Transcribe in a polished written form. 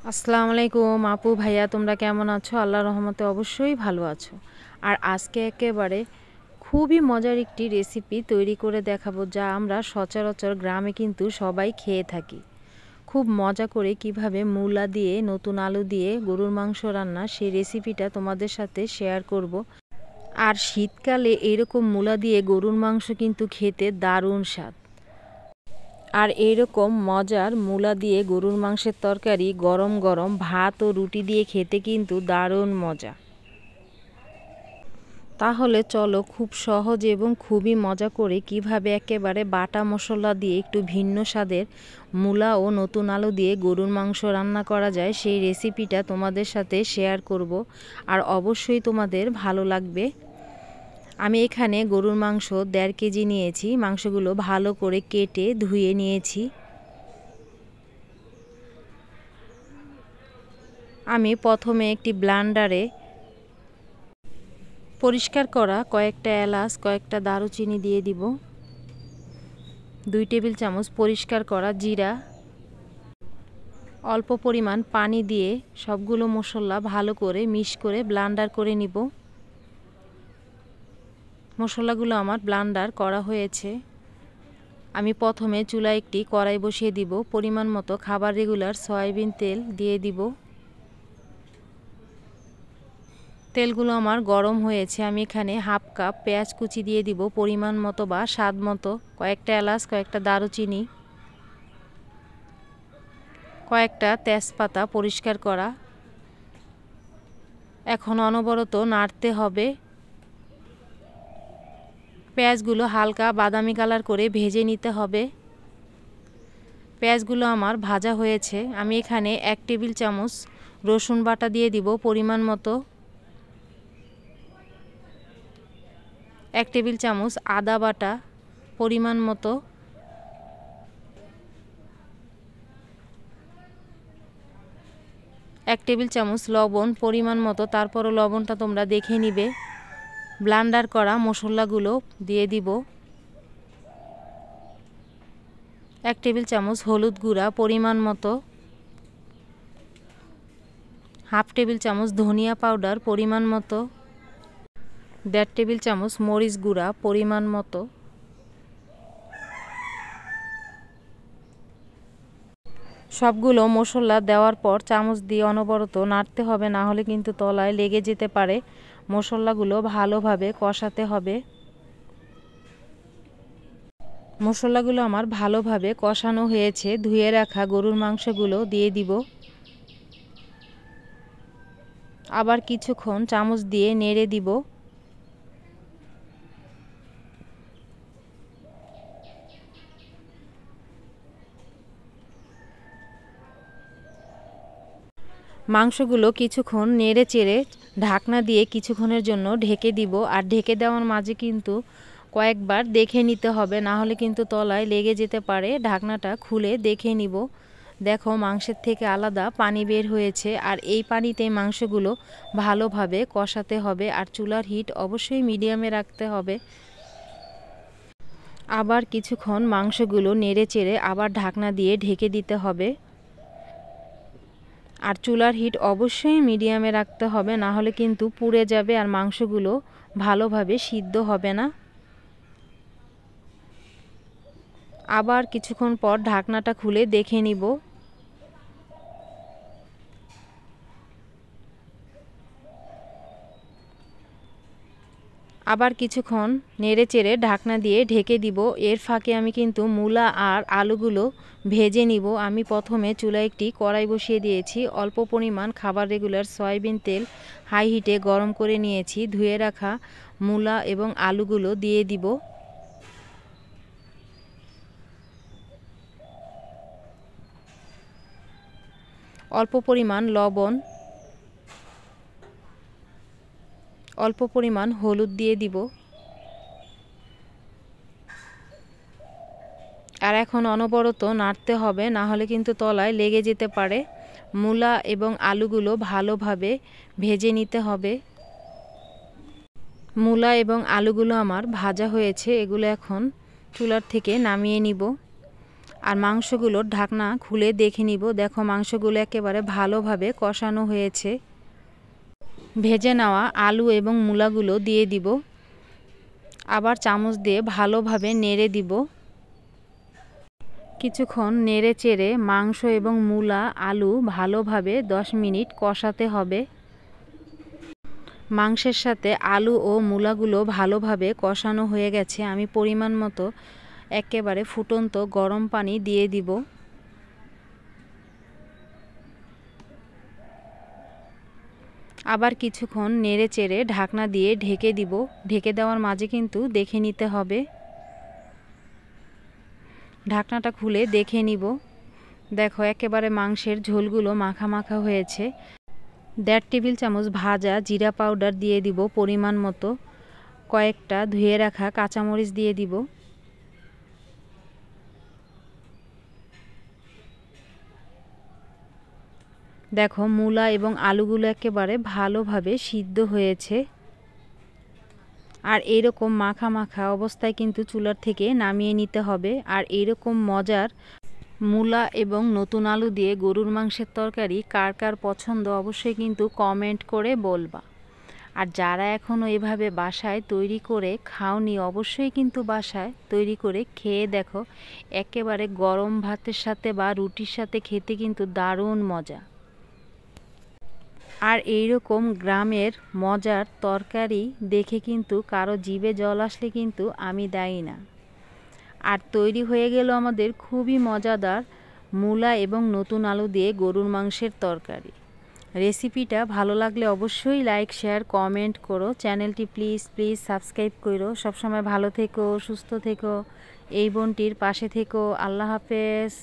আসসালামু আলাইকুম আপু ভাইয়া, তোমরা কেমন আছো? আল্লাহর রহমতে অবশ্যই ভালো আছো। আর আজকে একেবারে খুবই মজার একটি রেসিপি তৈরি করে দেখাবো, যা আমরা সচরাচর গ্রামে কিন্তু সবাই খেয়ে থাকি। খুব মজা করে কিভাবে মূলা দিয়ে, নতুন আলু দিয়ে গরুর মাংস রান্না, সেই রেসিপিটা তোমাদের সাথে শেয়ার করব। আর শীতকালে এরকম মূলা দিয়ে গরুর মাংস কিন্তু খেতে দারুণ স্বাদ। আর এইরকম মজার মূলা দিয়ে গরুর মাংসের তরকারি গরম গরম ভাত ও রুটি দিয়ে খেতে কিন্তু দারুণ মজা। তাহলে চলো খুব সহজ এবং খুবই মজা করে কিভাবে একেবারে বাটা মশলা দিয়ে একটু ভিন্ন স্বাদের মূলা ও নতুন আলু দিয়ে গরুর মাংস রান্না করা যায়, সেই রেসিপিটা তোমাদের সাথে শেয়ার করব। আর অবশ্যই তোমাদের ভালো লাগবে। আমি এখানে গরুর মাংস 1.5 কেজি নিয়েছি। মাংসগুলো ভালো করে কেটে ধুয়ে নিয়েছি। আমি প্রথমে একটি ব্লেন্ডারে পরিষ্কার করা কয়েকটা এলাচ, কয়েকটা দারুচিনি দিয়ে দিব, 2 টেবিল চামচ পরিষ্কার করা জিরা, অল্প পরিমাণ পানি দিয়ে সবগুলো মশলা ভালো করে মিক্স করে ব্লেন্ডার করে নিব। মশলাগুলো আমার ব্লেন্ডার করা হয়েছে। আমি প্রথমে চুলায় একটি কড়াই বসিয়ে দিব। পরিমাণ মতো খাবার রেগুলার সয়াবিন তেল দিয়ে দিব। তেলগুলো আমার গরম হয়েছে। আমি এখানে হাফ কাপ পেঁয়াজ কুচি দিয়ে দিব, পরিমাণ মতো বা স্বাদ মতো, কয়েকটা এলাচ, কয়েকটা দারুচিনি, কয়েকটা তেজপাতা পরিষ্কার করা। এখন অনবরত নাড়তে হবে। পেঁয়াজগুলো হালকা বাদামি কালার করে ভেজে নিতে হবে। পেঁয়াজগুলো আমার ভাজা হয়েছে। আমি এখানে 1 টেবিল চামচ রসুন বাটা দিয়ে দিব, পরিমাণ মতো 1 টেবিল চামচ আদা বাটা, পরিমাণ মতো 1 টেবিল চামচ লবণ, পরিমাণ মতো। তারপরও লবণটা তোমরা দেখে নিবে। ব্লেন্ডার করা মশলাগুলো দিয়ে দিব। 1 টেবিল চামচ হলুদ গুঁড়া, পরিমাণ মতো হাফ টেবিল চামচ ধনিয়া পাউডার, পরিমাণ মতো 1.5 টেবিল চামচ মরিচ গুঁড়া, পরিমাণ মতো। সবগুলো মশলা দেওয়ার পর চামচ দিয়ে অনবরত নাড়তে হবে, না হলে কিন্তু তলায় লেগে যেতে পারে। মশলাগুলো ভালোভাবে কষাতে হবে। মশলাগুলো আমার ভালোভাবে কষানো হয়েছে। ধুয়ে রাখা গরুর মাংসগুলো দিয়ে দিব। আবার কিছুক্ষণ চামচ দিয়ে নেড়ে দিব। মাংসগুলো কিছুক্ষণ নেড়ে চেড়ে ঢাকনা দিয়ে কিছুক্ষণের জন্য ঢেকে দিব। আর ঢেকে দেওয়ার মাঝে কিন্তু কয়েকবার দেখে নিতে হবে, না হলে কিন্তু তলায় লেগে যেতে পারে। ঢাকনাটা খুলে দেখে নিব। দেখো মাংসের থেকে আলাদা পানি বের হয়েছে। আর এই পানিতে মাংসগুলো ভালোভাবে কষাতে হবে। আর চুলার হিট অবশ্যই মিডিয়ামে রাখতে হবে। আবার কিছুক্ষণ মাংসগুলো নেড়ে চেড়ে আবার ঢাকনা দিয়ে ঢেকে দিতে হবে। আর চুলার হিট অবশ্যই মিডিয়ামে রাখতে হবে, না হলে কিন্তু পুড়ে যাবে আর মাংসগুলো ভালোভাবে সিদ্ধ হবে না। আবার কিছুক্ষণ পর ঢাকনাটা খুলে দেখে নিব। আবার কিছুক্ষণ নেড়ে চেড়ে ঢাকনা দিয়ে ঢেকে দিব। এর ফাঁকে আমি কিন্তু মূলা আর আলুগুলো ভেজে নিব। আমি প্রথমে চুলায় একটি কড়াই বসিয়ে দিয়েছি। অল্প পরিমাণ খাবার রেগুলার সয়াবিন তেল হাই হিটে গরম করে নিয়েছি। ধুয়ে রাখা মূলা এবং আলুগুলো দিয়ে দিব। অল্প পরিমাণ লবণ, অল্প পরিমাণ হলুদ দিয়ে দিব। আর এখন অনবরত নাড়তে হবে, না হলে কিন্তু তলায় লেগে যেতে পারে। মূলা এবং আলুগুলো ভালোভাবে ভেজে নিতে হবে। মূলা এবং আলুগুলো আমার ভাজা হয়েছে। এগুলো এখন চুলার থেকে নামিয়ে নিব। আর মাংসগুলোর ঢাকনা খুলে দেখে নিব। দেখো মাংসগুলো একেবারে ভালোভাবে কষানো হয়েছে। ভেজে নেওয়া আলু এবং মূলাগুলো দিয়ে দিব। আবার চামচ দিয়ে ভালোভাবে নেড়ে দিব। কিছুক্ষণ নেড়ে চেড়ে মাংস এবং মূলা আলু ভালোভাবে 10 মিনিট কষাতে হবে। মাংসের সাথে আলু ও মূলাগুলো ভালোভাবে কষানো হয়ে গেছে। আমি পরিমাণ মতো একেবারে ফুটন্ত গরম পানি দিয়ে দিব। আবার কিছুক্ষণ নেড়ে চেড়ে ঢাকনা দিয়ে ঢেকে দিব। ঢেকে দেওয়ার মাঝে কিন্তু দেখে নিতে হবে। ঢাকনাটা খুলে দেখে নিব। দেখো একেবারে মাংসের ঝোলগুলো মাখা মাখা হয়েছে। 1.5 টেবিল চামচ ভাজা জিরা পাউডার দিয়ে দিব পরিমাণ মতো। কয়েকটা ধুয়ে রাখা কাঁচামরিচ দিয়ে দিব। দেখো মূলা এবং আলুগুলো একেবারে ভালোভাবে সিদ্ধ হয়েছে। আর এরকম মাখা মাখা অবস্থায় কিন্তু চুলার থেকে নামিয়ে নিতে হবে। আর এরকম মজার মূলা এবং নতুন আলু দিয়ে গরুর মাংসের তরকারি কার কার পছন্দ অবশ্যই কিন্তু কমেন্ট করে বলবা। আর যারা এখনও এভাবে বাসায় তৈরি করে খাওনি অবশ্যই কিন্তু বাসায় তৈরি করে খেয়ে দেখো। একেবারে গরম ভাতের সাথে বা রুটির সাথে খেতে কিন্তু দারুণ মজা। আর এইরকম গ্রামের মজার তরকারি দেখে কিন্তু কারো জিভে জল আসলে কিন্তু আমি দায়ী না। আর তৈরি হয়ে গেল আমাদের খুবই মজাদার মূলা এবং নতুন আলু দিয়ে গরুর মাংসের তরকারি। রেসিপিটা ভালো লাগলে অবশ্যই লাইক শেয়ার কমেন্ট করো। চ্যানেলটি প্লিজ সাবস্ক্রাইব করো। সবসময় ভালো থেকো, সুস্থ থেকো, এই বোনটির পাশে থেকো। আল্লাহ হাফেজ।